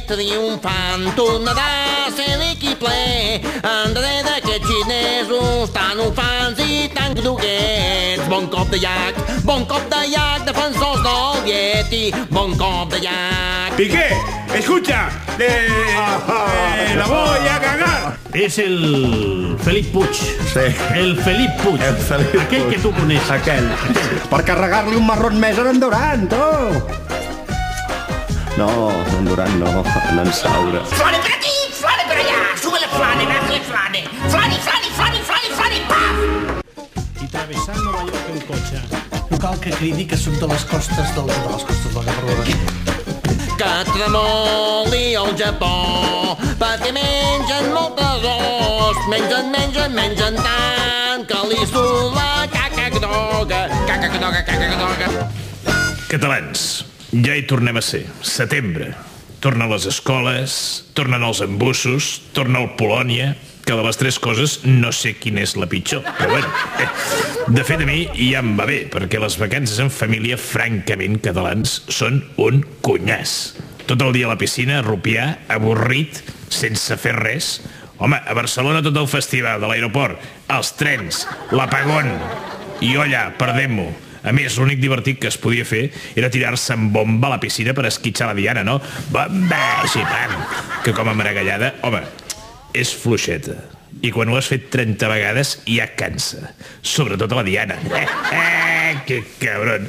triomfant tornarà a ser l'equip ple. Enrere aquests xinesos tan ufans i tan groguets. Bon cop de llac, defensors del Yeti. Bon cop de llac. Piqué, escucha, la voy a cagar. És el Felip Puig. Sí. El Felip Puig. El Felip Aquell Puig. que tu coneixes. Aquell. Per carregar-li un marrón més a en Durant, tu. No, en Durant no, en Saura. Flane per aquí, flane per allà. Súbele flane, dale flane. Flane, flane, flane, flane, flane, paf. I travessant Nova York en cotxe. No cal que cridi que són de les costes del Garrot. Que tremoli el Japó, perquè mengen moltes os. Mengen tant que li surt la caca groga. Caca groga. Catalans, ja hi tornem a ser. Setembre. Tornen les escoles, tornen els embussos, torna el Polònia, que de les tres coses no sé quina és la pitjor, però bueno. De fet, a mi ja em va bé, perquè les vacances en família, francament, catalans, són un cunyàs. Tot el dia a la piscina, a rupiar, avorrit, sense fer res. Home, a Barcelona tot el festival de l'aeroport, els trens, l'apagón, i olla, perdem-ho. A més, l'únic divertit que es podia fer era tirar-se en bomba a la piscina per esquitxar la Diana, no? Bomba, així, pam! Que com a maragallada, home, és fluixeta. I quan ho has fet 30 vegades ja cansa. Sobretot a la Diana. Que cabron.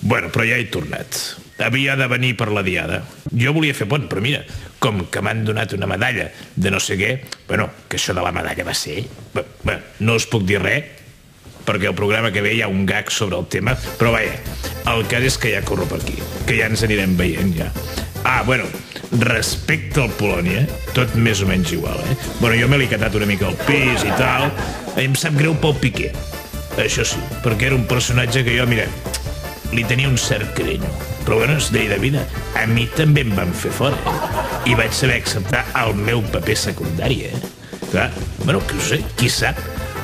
Bueno, però ja he tornat. Havia de venir per la Diada. Jo volia fer pont, però mira, com que m'han donat una medalla de no sé què, bueno, que això de la medalla va ser... Bé, no us puc dir res, perquè al programa que ve hi ha un gag sobre el tema, però vaja, el cas és que ja corro per aquí, que ja ens anirem veient ja. Ah, bueno, respecte al Polònia, tot més o menys igual, eh? Bueno, jo me l'he catat una mica al pis i tal, em sap greu pel Piqué, això sí, perquè era un personatge que jo, mira, li tenia un cert carinyo, però bueno, és llei de vida, a mi també em van fer fora, i vaig saber acceptar el meu paper secundari, Clar, bueno, que ho sé, qui sap,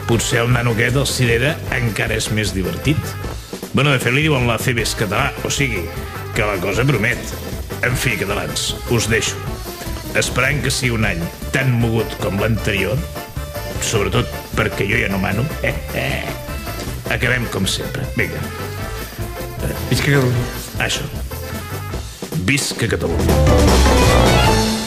potser el nano aquest, el Cirera, encara és més divertit. Bueno, de fet, li diuen la CBS català, o sigui, que la cosa promet. En fi, catalans, us deixo. Esperant que sigui un any tan mogut com l'anterior, sobretot perquè jo ja no mano, acabem com sempre. Vinga. Visca Catalunya. Això. Visca Catalunya.